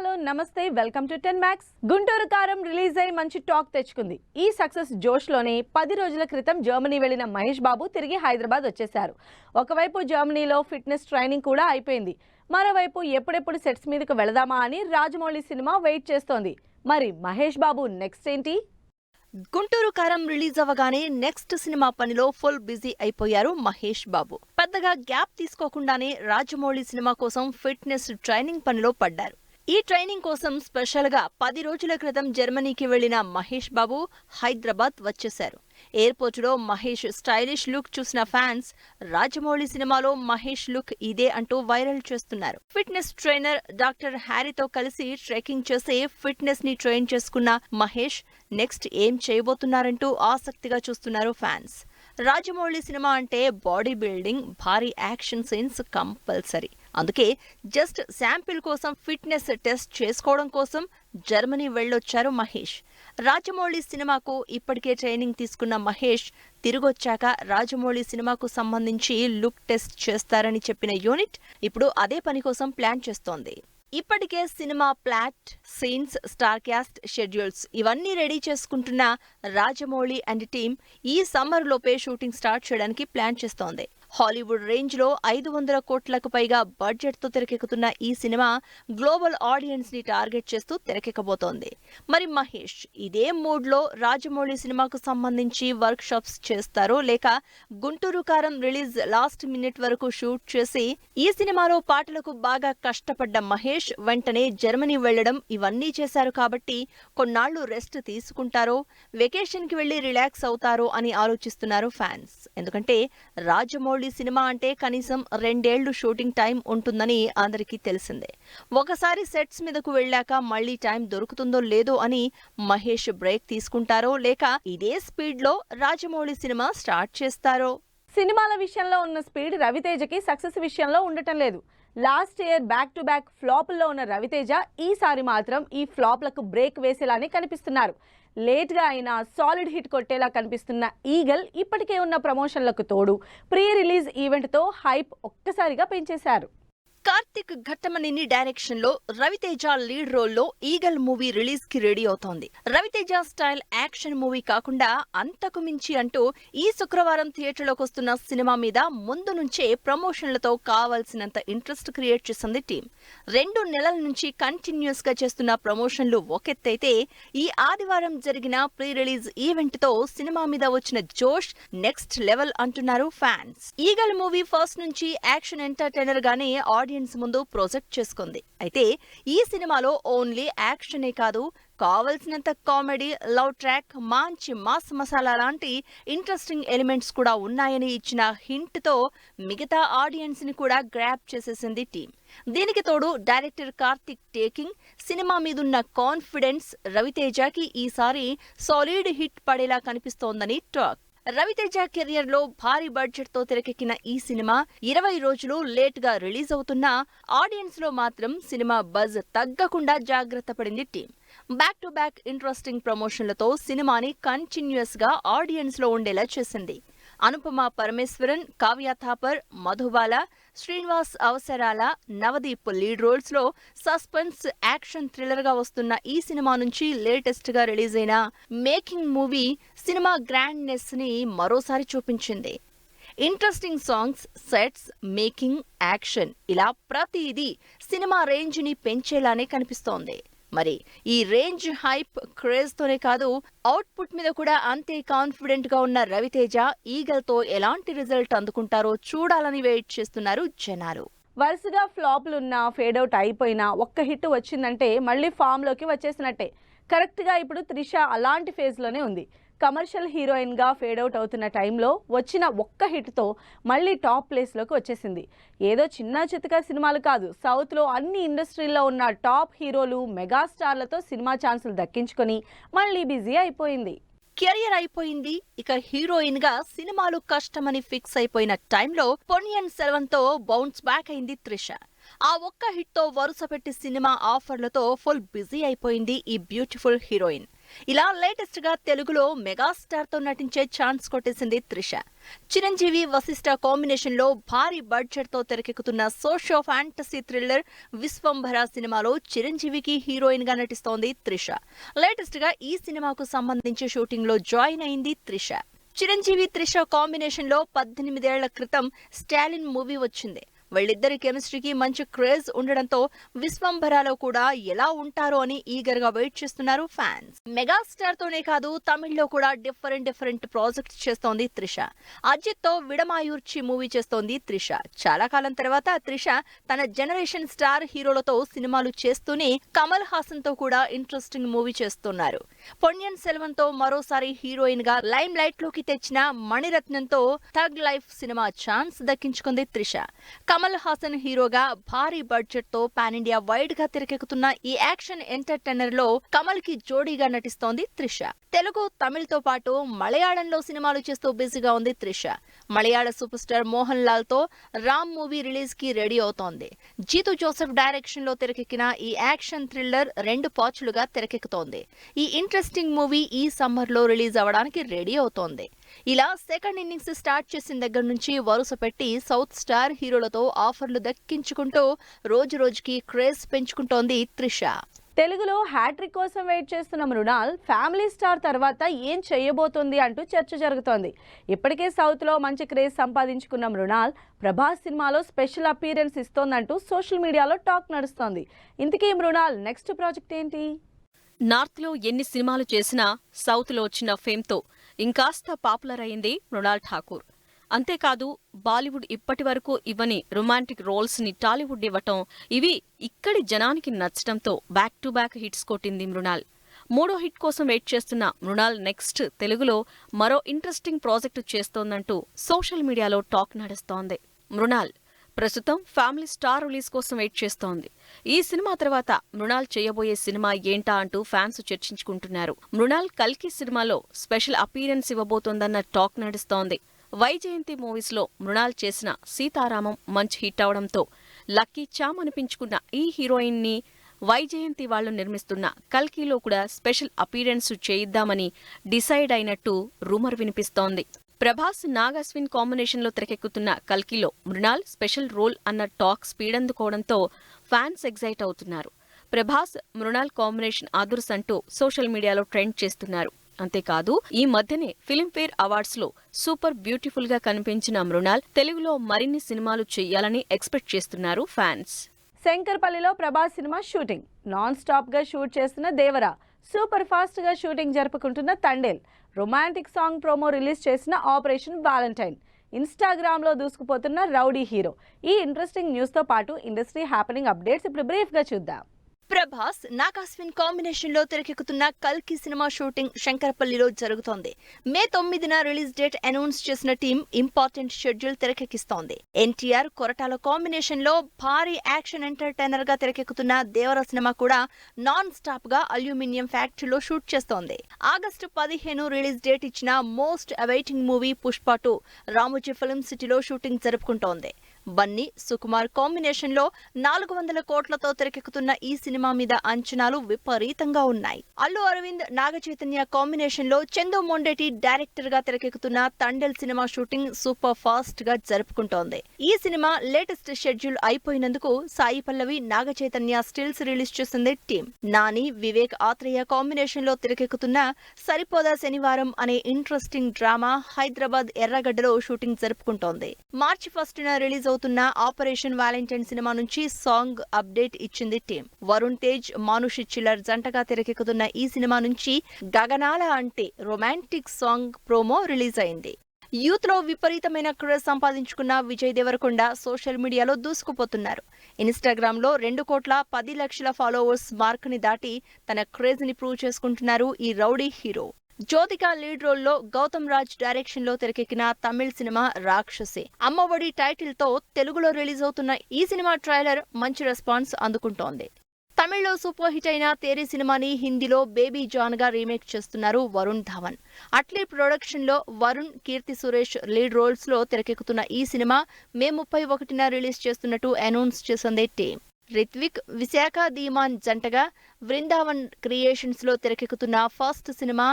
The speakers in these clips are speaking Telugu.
హలో నమస్తే వెల్కమ్ టు 10 Max. గుంటూరు కారం రిలీజ్ అయి మంచి టాక్ తెచ్చుకుంది. ఈ సక్సెస్ జోష్లోనే 10 రోజుల క్రితం జర్మనీ వెళ్లిన మహేష్ బాబు తిరిగి హైదరాబాద్ వచ్చేశారు. ఒకవైపు జర్మనీలో ఫిట్నెస్ ట్రైనింగ్ కూడా అయిపోయింది. మరోవైపు ఎప్పుడెప్పుడు సెట్స్ మీదకు వెళదామా అని రాజమౌళి సినిమా వెయిట్ చేస్తోంది. మరి మహేష్ బాబు నెక్స్ట్ ఏంటి? గుంటూరు కారం రిలీజ్ అవ్వగానే నెక్స్ట్ సినిమా పనిలో ఫుల్ బిజీ అయిపోయారు మహేష్ బాబు. పెద్దగా గ్యాప్ తీసుకోకుండానే రాజమౌళి సినిమా కోసం ఫిట్నెస్ ట్రైనింగ్ పనిలో పడ్డారు. ఈ ట్రైనింగ్ కోసం స్పెషల్ గా 10 రోజుల క్రితం జర్మనీకి వెళ్లిన మహేష్ బాబు హైదరాబాద్ వచ్చేశారు. ఎయిర్పోర్ట్ లో మహేష్ స్టైలిష్ లుక్ చూసిన ఫ్యాన్స్ రాజమౌళి సినిమాలో మహేష్ లుక్ ఇదే అంటూ వైరల్ చేస్తున్నారు. ఫిట్నెస్ ట్రైనర్ డాక్టర్ హ్యారీతో కలిసి ట్రెక్కింగ్ చేసి ఫిట్నెస్ ని ట్రైన్ చేసుకున్న మహేష్ నెక్స్ట్ ఏం చేయబోతున్నారంటూ ఆసక్తిగా చూస్తున్నారు ఫ్యాన్స్. రాజమౌళి సినిమా అంటే బాడీ బిల్డింగ్, భారీ యాక్షన్ సీన్స్ కంపల్సరీ. అందుకే జస్ట్ శాంపిల్ కోసం ఫిట్నెస్ టెస్ట్ చేసుకోవడం కోసం జర్మనీ వెళ్ళొచ్చారు మహేష్. రాజమౌళి సినిమాకు ఇప్పటికే ట్రైనింగ్ తీసుకున్న మహేష్ తిరిగొచ్చాక రాజమౌళి సినిమాకు సంబంధించి లుక్ టెస్ట్ చేస్తారని చెప్పిన యూనిట్ ఇప్పుడు అదే పని కోసం ప్లాన్ చేస్తోంది. ఇప్పటికే cinema plot, scenes, star cast, schedules ఇవన్నీ రెడీ చేసుకుంటున్న రాజమౌళి అండ్ టీమ్ ఈ సమ్మర్ లోపే షూటింగ్ స్టార్ట్ చేయడానికి ప్లాన్ చేస్తోంది. హాలీవుడ్ రేంజ్ లో 500 కోట్లకు పైగా బడ్జెట్ తో తెరకెక్కుతున్న ఈ సినిమా గ్లోబల్ ఆడియన్స్ ని టార్గెట్ చేస్తూ తెరకెక్కబోతోంది. మరి మహేష్ ఇదే మూడ్ లో రాజమౌళి సినిమాకు సంబంధించి వర్క్ షాప్స్ చేస్తారో లేక గుంటూరు కారం రిలీజ్ లాస్ట్ మినిట్ వరకు షూట్ చేసి ఈ సినిమాలో పాటలకు బాగా కష్టపడ్డ మహేష్ వెంటనే జర్మనీ వెళ్లడం ఇవన్నీ చేశారు కాబట్టి కొన్నాళ్లు రెస్ట్ తీసుకుంటారో, వెకేషన్ కి వెళ్లి రిలాక్స్ అవుతారో అని ఆలోచిస్తున్నారు ఫ్యాన్స్. ఎందుకంటే రాజమౌళి సినిమా అంటే కనీసం 2 ఏళ్లు షూటింగ్ టైం ఉంటుందని అందరికీ తెలిసిందే. ఒకసారి సెట్స్ మీదకు వెళ్ళాక మళ్లీ టైం దొరుకుతుందో లేదో అని మహేష్ బ్రేక్ తీసుకుంటారో లేక ఇదే స్పీడ్ లో రాజమౌళి సినిమా స్టార్ట్ చేస్తారో. సినిమాల విషయంలో ఉన్న స్పీడ్ రవితేజకి సక్సెస్ విషయంలో ఉండటం లేదు. Last year back to back ఫ్లాపుల్లో ఉన్న రవితేజ ఈసారి మాత్రం ఈ ఫ్లాప్లకు బ్రేక్ వేసేలానే కనిపిస్తున్నారు. లేట్గా అయినా సాలిడ్ హిట్ కొట్టేలా కనిపిస్తున్న ఈగల్ ఇప్పటికే ఉన్న ప్రమోషన్లకు తోడు ప్రీ రిలీజ్ ఈవెంట్తో హైప్ ఒక్కసారిగా పెంచేశారు. కార్తిక్ ఘట్టమనేని డైరెక్షన్ లో రవితేజ లీడ్ రోల్ లో ఈగల్ మూవీ రిలీజ్ కి రెడీ అవుతోంది. రవితేజ స్టైల్ యాక్షన్ మూవీ కాకుండా అంతకు మించి అంటూ ఈ శుక్రవారం థియేటర్లోకి వస్తున్న సినిమా మీద ముందు నుంచే ప్రమోషన్లతో కావాల్సినంత ఇంట్రెస్ట్ క్రియేట్ చేసింది టీం. 2 నెలల నుంచి కంటిన్యూస్ గా చేస్తున్న ప్రమోషన్లు ఒకెత్తైతే ఈ ఆదివారం జరిగిన ప్రీ రిలీజ్ ఈవెంట్ తో సినిమా మీద వచ్చిన జోష్ నెక్స్ట్ లెవెల్ అంటున్నారు ఫ్యాన్స్. ఈగల్ మూవీ ఫస్ట్ నుంచి యాక్షన్ ఎంటర్టైనర్ గానే ఆడియన్స్ ముందు ప్రొజెక్ట్ చేసుకుంది. అయితే ఈ సినిమాలో ఓన్లీ యాక్షనే కాదు, కావలసినంత కామెడీ, లవ్ ట్రాక్, మంచి మాస్ మసాలా లాంటి ఇంట్రెస్టింగ్ ఎలిమెంట్స్ కూడా ఉన్నాయని ఇచ్చిన హింట్ తో మిగతా ఆడియన్స్ ని కూడా గ్రాప్ చేసేసింది టీం. దీనికి తోడు డైరెక్టర్ కార్తిక్ టేకింగ్, సినిమా మీదున్న కాన్ఫిడెన్స్ రవితేజకి ఈసారి సాలిడ్ హిట్ పడేలా కనిపిస్తోందని టాక్. రవితేజ కెరియర్ లో భారీ బడ్జెట్ తో తెరకెక్కిన ఈ సినిమా 20 రోజులు లేట్ గా రిలీజ్ అవుతున్నా ఆడియన్స్ లో మాత్రం సినిమా బజ్ తగ్గకుండా జాగ్రత్త పడింది team. Back to back interesting ప్రమోషన్లతో సినిమాని కంటిన్యూస్ గా ఆడియన్స్ లో ఉండేలా చేసింది. అనుపమ పరమేశ్వరన్, కావ్య థాపర్, మధుబాల, శ్రీనివాస్ అవసరాల, నవదీప్ లీడ్ రోల్స్ లో సస్పెన్స్ యాక్షన్ థ్రిల్లర్ గా వస్తున్న ఈ సినిమా నుంచి లేటెస్ట్ గా రిలీజ్ అయిన మేకింగ్ మూవీ సినిమా గ్రాండ్నెస్ ని మరోసారి చూపించింది. Interesting songs, sets, making, action ఇలా ప్రతిదీ సినిమా రేంజ్ ని పెంచేలానే కనిపిస్తోంది. మరి ఈ రేంజ్, హైప్, క్రేజ్ తోనే కాదు అవుట్పుట్ మీద కూడా అంతే కాన్ఫిడెంట్ గా ఉన్న రవితేజ ఈగల్ తో ఎలాంటి రిజల్ట్ అందుకుంటారో చూడాలని వెయిట్ చేస్తున్నారు జనాలు. వరుసగా ఫ్లాప్లున్నా, ఫేడౌట్ అయిపోయినా ఒక్క హిట్ వచ్చిందంటే మళ్ళీ ఫామ్ లోకి వచ్చేసినట్టే. కరెక్ట్ గా ఇప్పుడు త్రిష అలాంటి ఫేజ్ లోనే ఉంది. కమర్షియల్ హీరోయిన్ గా ఫేడౌట్ అవుతున్న టైంలో వచ్చిన ఒక్క హిట్ తో మళ్ళీ టాప్ ప్లేస్ లోకి వచ్చేసింది. ఏదో చిన్న చితక సినిమాలు కాదు, సౌత్ లో అన్ని ఇండస్ట్రీల్లో ఉన్న టాప్ హీరోలు, మెగాస్టార్లతో సినిమా ఛాన్సులు దక్కించుకొని మళ్ళీ బిజీ అయిపోయింది. కెరియర్ అయిపోయింది, ఇక హీరోయిన్ గా సినిమాలు కష్టమని ఫిక్స్ అయిపోయిన టైంలో పొన్నియిన్ సెల్వన్ తో బౌన్స్ బ్యాక్ అయింది త్రిష. ఆ ఒక్క హిట్ తో వరుస పెట్టి సినిమా ఆఫర్లతో ఫుల్ బిజీ అయిపోయింది ఈ బ్యూటిఫుల్ హీరోయిన్. ఇలా లేటెస్ట్ గా తెలుగులో మెగాస్టార్ తో నటించే ఛాన్స్ కొట్టేసింది త్రిష. చిరంజీవి వశిష్ఠ కాంబినేషన్ లో భారీ బడ్జెట్ తో తెరకెక్కుతున్న సోషో ఫ్యాంటసీ థ్రిల్లర్ విశ్వంభర సినిమాలో చిరంజీవికి హీరోయిన్ గా నటిస్తోంది త్రిష. లేటెస్ట్ గా ఈ సినిమాకు సంబంధించి షూటింగ్ లో జాయిన్ అయింది త్రిష. చిరంజీవి త్రిష కాంబినేషన్ లో 18 ఏళ్ల క్రితం స్టాలిన్ మూవీ వచ్చింది. వాళ్ళిద్దరి కెమిస్ట్రీకి మంచి క్రేజ్ ఉండడంతో విశ్వంభరాలో కూడా ఎలా ఉంటారో అని ఈగర్ గా వెయిట్ చేస్తున్నారు ఫ్యాన్స్. మెగాస్టార్ తోనే కాదు తమిళ్లో కూడా డిఫరెంట్ ప్రాజెక్ట్స్ చేస్తోంది త్రిష. అజిత్ తో విడమాయూర్చి మూవీ చేస్తోంది త్రిష. చాలా కాలం తర్వాత త్రిష తన జనరేషన్ స్టార్ హీరోలతో సినిమాలు చేస్తూనే కమల్ హాసన్ తో కూడా ఇంట్రెస్టింగ్ మూవీ చేస్తున్నారు. పొన్నియిన్ సెల్వన్ తో మరోసారి హీరోయిన్ గా లైమ్ లైట్ లోకి తెచ్చిన మణిరత్నంతో థగ్ లైఫ్ సినిమా ఛాన్స్ దక్కించుకుంది త్రిష. కమల్ హాసన్ హీరోగా భారీ బడ్జెట్ తో పాన్ ఇండియా వైడ్ గా తెరకెక్కుతున్న ఈ యాక్షన్ ఎంటర్టైనర్ లో కమల్ కి జోడీగా నటిస్తోంది త్రిష. తెలుగు, తమిళ్ తో పాటు మలయాళంలో సినిమాలు చేస్తూ బిజీగా ఉంది త్రిష. మలయాళ సూపర్ స్టార్ మోహన్ లాల్ తో రామ్ మూవీ రిలీజ్ కి రెడీ అవుతోంది. జీతు జోసెఫ్ డైరెక్షన్ లో తెరకెక్కిన ఈ యాక్షన్ థ్రిల్లర్ 2 పార్ట్లుగా తెరకెక్కుతోంది. ఈ ఇంట్రెస్టింగ్ మూవీ ఈ సమ్మర్ లో రిలీజ్ అవ్వడానికి రెడీ అవుతోంది. ఇలా సెకండ్ ఇన్నింగ్స్ స్టార్ట్ చేసిన దగ్గర నుంచి వరుస పెట్టి సౌత్ స్టార్ హీరోలతో ఆఫర్లు దక్కించుకుంటూ రోజు రోజుకి క్రేజ్ పెంచుకుంటోంది త్రిష. తెలుగులో హ్యాట్రిక్ కోసం వెయిట్ చేస్తున్న మృణాల్ ఫ్యామిలీ స్టార్ తర్వాత ఏం చేయబోతుంది అంటూ చర్చ జరుగుతోంది. ఇప్పటికే సౌత్లో మంచి క్రేజ్ సంపాదించుకున్న మృణాల్ ప్రభాస్ సినిమాలో స్పెషల్ అపీరెన్స్ ఇస్తోందంటూ సోషల్ మీడియాలో టాక్ నడుస్తోంది. ఇంతకీ మృణాల్ నెక్స్ట్ ప్రాజెక్ట్ ఏంటి? నార్త్లో ఎన్ని సినిమాలు చేసినా సౌత్లో వచ్చిన ఫేమ్తో ఇంకాస్త పాపులర్ అయింది మృణాల్ ఠాకూర్. అంతేకాదు బాలీవుడ్ ఇప్పటి వరకు ఇవ్వని రొమాంటిక్ రోల్స్ ని టాలీవుడ్ ఇవ్వటం, ఇవి ఇక్కడి జనానికి నచ్చటంతో బ్యాక్ టు బ్యాక్ హిట్స్ కొట్టింది మృణాల్. 3వ హిట్ కోసం వెయిట్ చేస్తున్న మృణాల్ నెక్స్ట్ తెలుగులో మరో ఇంట్రెస్టింగ్ ప్రాజెక్టు చేస్తోందంటూ సోషల్ మీడియాలో టాక్ నడుస్తోంది. మృణాల్ ప్రస్తుతం ఫ్యామిలీ స్టార్ రిలీజ్ కోసం వెయిట్ చేస్తోంది. ఈ సినిమా తర్వాత మృణాల్ చేయబోయే సినిమా ఏంటా అంటూ ఫ్యాన్స్ చర్చించుకుంటున్నారు. మృణాల్ కల్కి సినిమాలో స్పెషల్ అపీరెన్స్ ఇవ్వబోతోందన్న టాక్ నడుస్తోంది. వైజయంతి మూవీస్ లో మృణాల్ చేసిన సీతారామం మంచి హిట్ అవడంతో లక్కీ చామ్ అనిపించుకున్న ఈ హీరోయిన్ ని వైజయంతి వాళ్లు నిర్మిస్తున్న కల్కిలో కూడా స్పెషల్ అపీరెన్స్ చేయిద్దామని డిసైడ్ అయినట్టు రూమర్ వినిపిస్తోంది. ప్రభాస్, నాగశ్విన్ కాంబినేషన్ లో తెరకెక్కుతున్న కల్కిలో మృణాల్ స్పెషల్ రోల్ అన్న టాక్ స్పీడ్ అందుకోవడంతో ఫ్యాన్స్ ఎగ్జైట్ అవుతున్నారు. ప్రభాస్, మృణాల్ కాంబినేషన్ అదుర్స్ అంటూ సోషల్ మీడియాలో ట్రెండ్ చేస్తున్నారు. అంతేకాదు ఈ మధ్యనే ఫిల్మ్ఫేర్ అవార్డ్స్ లో సూపర్ బ్యూటిఫుల్ గా కనిపించిన మృణాల్ తెలుగులో మరిన్ని సినిమాలు చెయ్యాలని ఎక్స్పెక్ట్ చేస్తున్నారు ఫ్యాన్స్. శంకర్పల్లిలో ప్రభాస్ సినిమా షూటింగ్ నాన్ స్టాప్ గా షూట్ చేస్తున్న దేవరా, సూపర్ ఫాస్ట్ గా షూటింగ్ జరుపుకుంటున్న Thandel, romantic song promo release చేసిన ఆపరేషన్ వాలంటైన్, ఇన్స్టాగ్రామ్ లో దూసుకుపోతున్న రౌడీ హీరో. ఈ ఇంట్రెస్టింగ్ న్యూస్ తో పాటు ఇండస్ట్రీ హ్యాపెనింగ్ అప్డేట్స్ ఇప్పుడు బ్రీఫ్ గా చూద్దాం. ప్రభాస్, నాగాశ్విన్ కాంబినేషన్ లో తెరకెక్కుతున్న కల్కి సినిమా షూటింగ్ శంకరపల్లిలో జరుగుతోంది. మే 9న రిలీజ్ డేట్ అనౌన్స్ చేసిన టీం ఇంపార్టెంట్ షెడ్యూల్ తెరకెక్కిస్తోంది. ఎన్టీఆర్, కొరటాల కాంబినేషన్ లో భారీ యాక్షన్ ఎంటర్టైనర్ గా తెరకెక్కుతున్న దేవర సినిమా కూడా నాన్ స్టాప్ గా అల్యూమినియం ఫ్యాక్టరీలో షూట్ చేస్తోంది. ఆగస్టు 15 రిలీజ్ డేట్ ఇచ్చిన most awaiting movie Pushpa 2 Ramoji film సిటీలో షూటింగ్ జరుపుకుంటోంది. బన్నీ, సుకుమార్ కాంబినేషన్ లో 400 కోట్లతో తెరకెక్కుతున్న ఈ సినిమా మీద అంచనాలు విపరీతంగా ఉన్నాయి. అల్లు అరవింద్, నాగ చైతన్య కాంబినేషన్ లో చందు మొండేటి డైరెక్టర్ గా తెరకెక్కుతున్న Thandel cinema shooting super fast గా జరుపుకుంటోంది. ఈ cinema latest schedule అయిపోయినందుకు Sai Pallavi, Naga Chaitanya stills release చేసింది టీం. నాని, వివేక్ ఆత్రేయ కాంబినేషన్ లో తెరకెక్కుతున్న సరిపోదా శనివారం అనే ఇంట్రెస్టింగ్ డ్రామా హైదరాబాద్ ఎర్రగడ్డలో షూటింగ్ జరుపుకుంటోంది. మార్చి 1న రిలీజ్ అవుతున్న ఆపరేషన్ వాలంటైన్ సినిమా నుంచి సాంగ్ అప్డేట్ ఇచ్చింది టీం. వరుణ్ తేజ్, మానుషి చిల్లర్ జంటగా తెరకెక్కుతున్న ఈ సినిమా నుంచి గగనాల అంటే రొమాంటిక్ సాంగ్ ప్రోమో రిలీజ్ అయింది. యూత్ లో విపరీతమైన క్రేజ్ సంపాదించుకున్న విజయ్ దేవరకొండ సోషల్ మీడియాలో దూసుకుపోతున్నారు. ఇన్స్టాగ్రామ్ లో 2,10,00,000 ఫాలోవర్స్ మార్క్ ని దాటి తన క్రేజ్ ని ప్రూవ్ చేసుకుంటున్నారు ఈ rowdy hero. Jyothika lead role లో గౌతమ్ రాజ్ డైరెక్షన్ లో తెరకెక్కిన తమిళ సినిమా రాక్షసి, అమ్మఒడి టైటిల్ తో తెలుగులో రిలీజ్ అవుతున్న ఈ సినిమా ట్రైలర్ మంచి రెస్పాన్స్ అందుకుంటోంది. తమిళ్లో సూపర్ హిట్ అయిన తేరీ సినిమాని హిందీలో బేబీ జాన్ గా రీమేక్ చేస్తున్నారు వరుణ్ ధవన్. అట్లీ ప్రొడక్షన్ లో వరుణ్, కీర్తి సురేష్ లీడ్ రోల్స్ లో తెరకెక్కుతున్న ఈ సినిమా మే 31న రిలీజ్ చేస్తున్నట్టు అనౌన్స్ చేసింది టీం. రిత్విక్, విశాఖ ధీమాన్ జంటగా బృందావన్ క్రియేషన్స్ లో తెరకెక్కుతున్న ఫస్ట్ సినిమా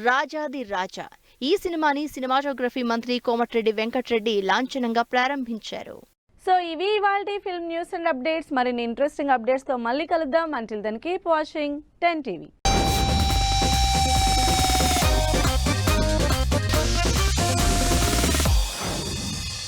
రాజాది రాజా. ఈ సినిమాని సినిమాటోగ్రఫీ మంత్రి కోమటిరెడ్డి వెంకటరెడ్డి లాంఛనంగా ప్రారంభించారు. సో ఇవి ఇవాల్టి ఫిల్మ్ న్యూస్ అండ్ అప్డేట్స్. మరిన్ని ఇంట్రెస్టింగ్ అప్డేట్స్తో మళ్ళీ కలుద్దాం. Until then keep watching 10 TV.